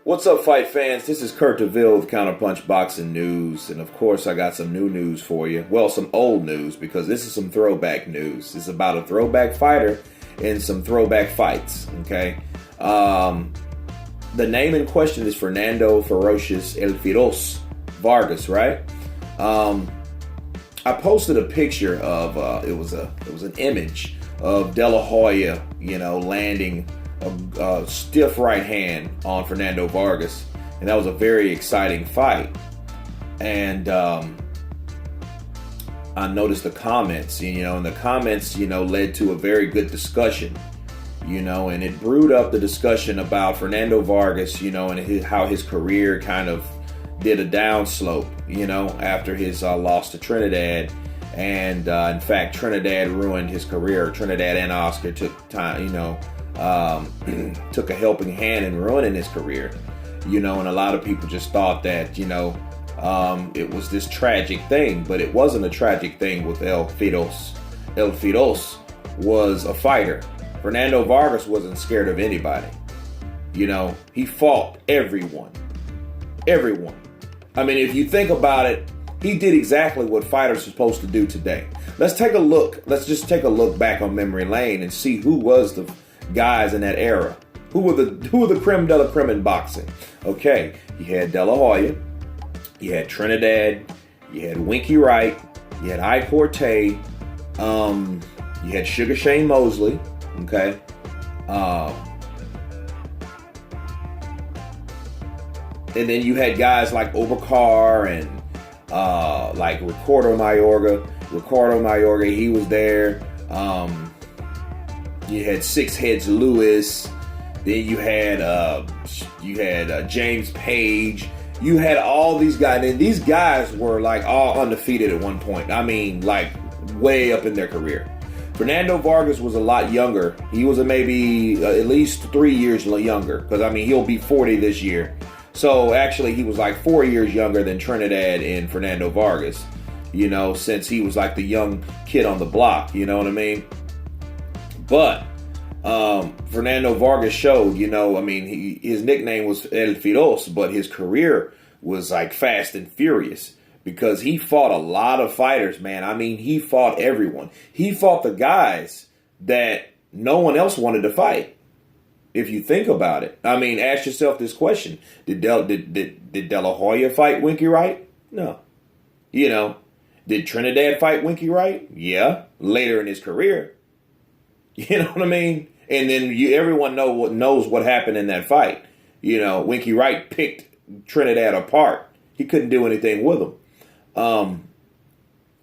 What's up, fight fans? This is Kurt DeVille with Counterpunch Boxing News. And of course, I got some new news for you. Well, some old news because this is some throwback news. It's about a throwback fighter and some throwback fights, okay? The name in question is Fernando Ferocious El Feroz Vargas, right? I posted a picture of, it was an image of De La Hoya, landing a stiff right hand on Fernando Vargas, and that was a very exciting fight. And I noticed the comments, and the comments, led to a very good discussion, and it brewed up the discussion about Fernando Vargas, and how his career kind of did a downslope, after his loss to Trinidad. And in fact, Trinidad ruined his career. Trinidad and Oscar took time, took a helping hand in ruining his career, and a lot of people just thought that, it was this tragic thing, but it wasn't a tragic thing with El Feroz. El Feroz was a fighter. Fernando Vargas wasn't scared of anybody. He fought everyone. Everyone. I mean, if you think about it, he did exactly what fighters are supposed to do today. Let's take a look. Let's just take a look back on memory lane and see who was the guys in that era. Who were the creme de la creme in boxing? Okay, you had De La Hoya, you had Trinidad, you had Winky Wright, you had I Corte, you had Sugar Shane Mosley, okay, and then you had guys like Oberkar and like Ricardo Mayorga, he was there. You had Six Heads Lewis. Then you had James Page. You had all these guys, and these guys were like all undefeated at one point. I mean, like way up in their career. Fernando Vargas was a lot younger. He was maybe at least 3 years younger, because I mean he'll be 40 this year. So actually, he was like 4 years younger than Trinidad and Fernando Vargas. Since he was like the young kid on the block. You know what I mean? But Fernando Vargas showed, his nickname was El Feroz, but his career was like fast and furious because he fought a lot of fighters, man. I mean, he fought everyone. He fought the guys that no one else wanted to fight. If you think about it, I mean, ask yourself this question: Did De La Hoya fight Winky Wright? No. Did Trinidad fight Winky Wright? Yeah, later in his career. You know what I mean? And then everyone knows what happened in that fight. Winky Wright picked Trinidad apart. He couldn't do anything with him.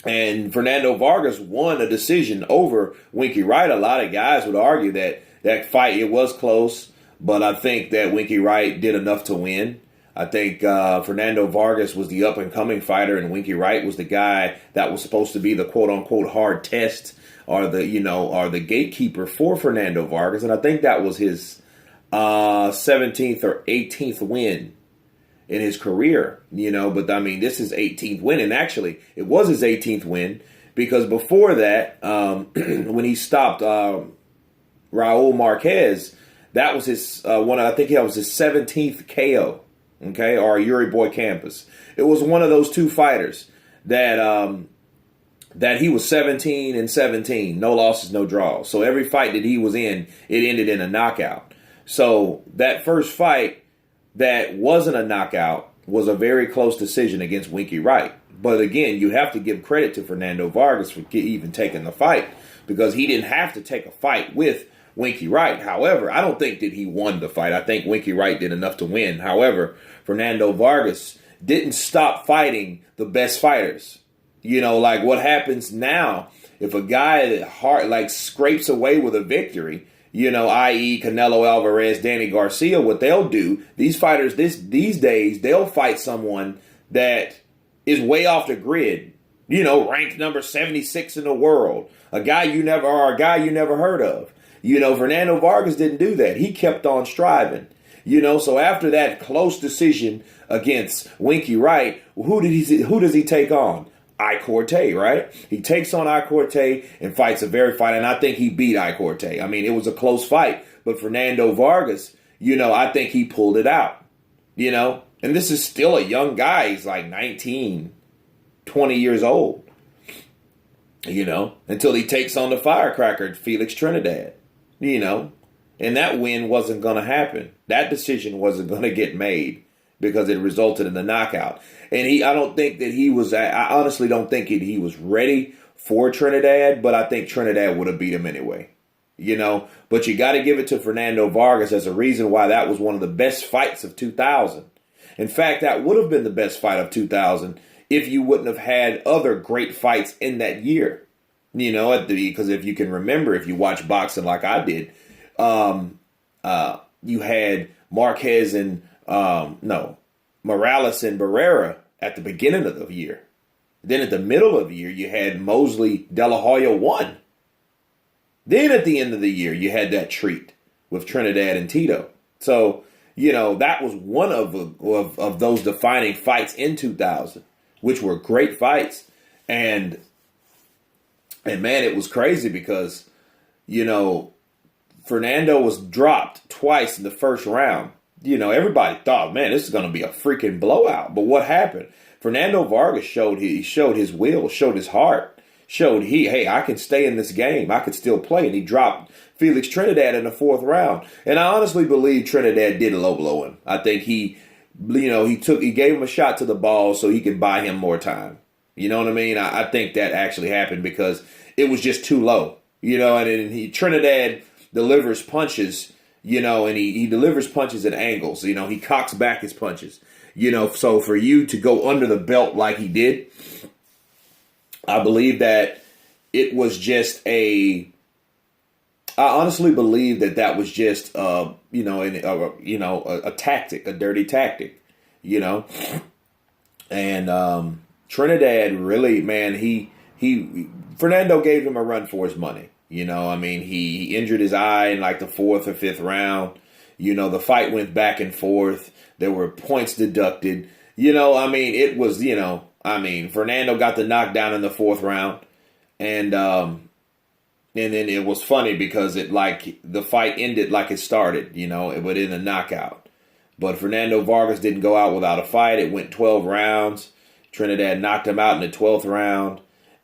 And Fernando Vargas won a decision over Winky Wright. A lot of guys would argue that fight, it was close, but I think that Winky Wright did enough to win. I think Fernando Vargas was the up-and-coming fighter, and Winky Wright was the guy that was supposed to be the quote-unquote hard test, or the gatekeeper for Fernando Vargas, and I think that was his 17th or 18th win in his career. But I mean, this is 18th win, and actually, it was his 18th win because before that, when he stopped Raul Marquez, that was his one. I think that was his 17th KO. Okay, or Yuri Boy Campus. It was one of those two fighters that he was 17-17, no losses, no draws. So every fight that he was in, it ended in a knockout. So that first fight that wasn't a knockout was a very close decision against Winky Wright. But again, you have to give credit to Fernando Vargas for even taking the fight, because he didn't have to take a fight with Winky Wright. However, I don't think that he won the fight. I think Winky Wright did enough to win. However, Fernando Vargas didn't stop fighting the best fighters. Like what happens now if a guy scrapes away with a victory, i.e. Canelo Alvarez, Danny Garcia, what they'll do, these fighters these days, they'll fight someone that is way off the grid, ranked number 76 in the world, a guy you never heard of. Fernando Vargas didn't do that. He kept on striving. So after that close decision against Winky Wright, who does he take on? I Corte, right? He takes on I Corte and fights a very fight, and I think he beat I Corte. I mean, it was a close fight, but Fernando Vargas, I think he pulled it out. you know? And this is still a young guy. He's like 19, 20 years old, you know, until he takes on the firecracker, Felix Trinidad, you know? And that win wasn't going to happen. That decision wasn't going to get made because it resulted in the knockout. And I don't think that I honestly don't think he was ready for Trinidad, but I think Trinidad would have beat him anyway, you know. But you got to give it to Fernando Vargas as a reason why that was one of the best fights of 2000. In fact, that would have been the best fight of 2000 if you wouldn't have had other great fights in that year, you know, because if you can remember, if you watch boxing like I did, you had Marquez and Morales and Barrera at the beginning of the year. Then at the middle of the year, you had Mosley De La Hoya 1. Then at the end of the year, you had that treat with Trinidad and Tito. So, you know, that was one of those defining fights in 2000, which were great fights. And man, it was crazy because, you know, Fernando was dropped twice in the first round. You know, everybody thought, man, this is going to be a freaking blowout. But what happened? Fernando Vargas showed his will, showed his heart, hey, I can stay in this game. I could still play. And he dropped Felix Trinidad in the fourth round. And I honestly believe Trinidad did low blow him. I think he gave him a shot to the ball so he can buy him more time. You know what I mean? I think that actually happened because it was just too low. You know, and Trinidad delivers punches, you know, and he delivers punches at angles. You know, he cocks back his punches. You know, so for you to go under the belt like he did, I believe that it was just I honestly believe that was just, a tactic, a dirty tactic, you know. And Trinidad really, man, Fernando gave him a run for his money. You know, I mean, he injured his eye in like the fourth or fifth round. You know, the fight went back and forth. There were points deducted. You know, I mean, it was, you know, I mean, Fernando got the knockdown in the fourth round. And then it was funny because the fight ended like it started, you know, but in a knockout. But Fernando Vargas didn't go out without a fight. It went 12 rounds. Trinidad knocked him out in the 12th round.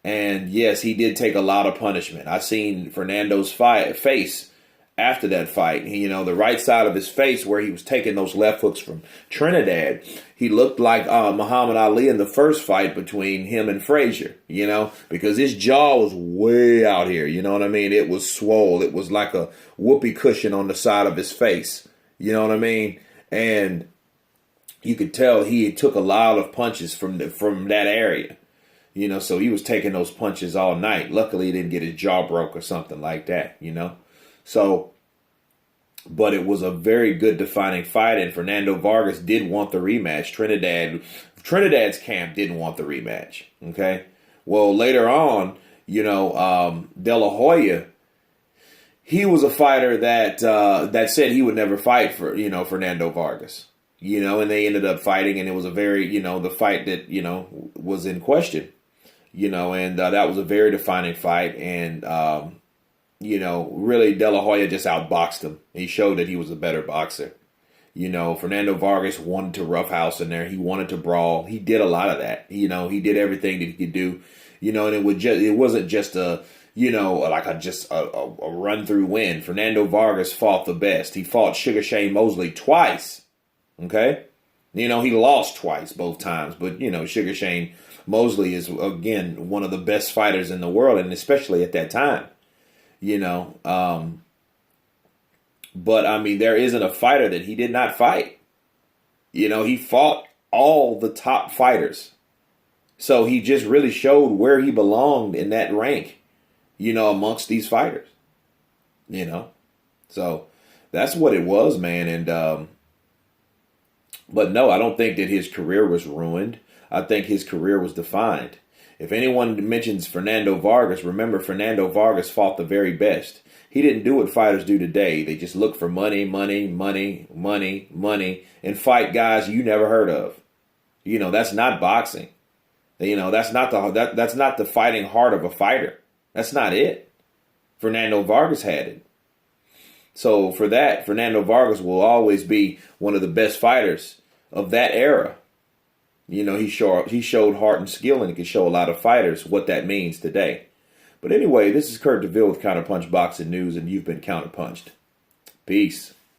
And yes, he did take a lot of punishment. I seen Fernando's face after that fight. You know, the right side of his face where he was taking those left hooks from Trinidad. He looked like Muhammad Ali in the first fight between him and Frazier, you know, because his jaw was way out here. You know what I mean? It was swole. It was like a whoopee cushion on the side of his face. You know what I mean? And you could tell he took a lot of punches from that area. You know, so he was taking those punches all night. Luckily, he didn't get his jaw broke or something like that, you know. So, but it was a very good defining fight, and Fernando Vargas did want the rematch. Trinidad's camp didn't want the rematch, okay? Well, later on, you know, De La Hoya, he was a fighter that said he would never fight for, you know, Fernando Vargas. You know, and they ended up fighting, and it was a very, you know, the fight that, you know, was in question. You know, and that was a very defining fight. And, you know, really De La Hoya just outboxed him. He showed that he was a better boxer. You know, Fernando Vargas wanted to roughhouse in there. He wanted to brawl. He did a lot of that. You know, he did everything that he could do. You know, and it wasn't just a, you know, like a run through win. Fernando Vargas fought the best. He fought Sugar Shane Mosley twice. Okay? You know, he lost twice, both times. But, you know, Sugar Shane Mosley is, again, one of the best fighters in the world, and especially at that time, you know. But, I mean, there isn't a fighter that he did not fight. You know, he fought all the top fighters. So he just really showed where he belonged in that rank, you know, amongst these fighters, you know. So that's what it was, man. And, but no, I don't think that his career was ruined. I think his career was defined. If anyone mentions Fernando Vargas, remember Fernando Vargas fought the very best. He didn't do what fighters do today. They just look for money, money, money, money, money, and fight guys you never heard of. You know, that's not boxing. You know, that's not the fighting heart of a fighter. That's not it. Fernando Vargas had it. So for that, Fernando Vargas will always be one of the best fighters of that era. You know, he showed heart and skill, and he can show a lot of fighters what that means today. But anyway, this is Kurt DeVille with Counterpunch Boxing News, and you've been counterpunched. Peace.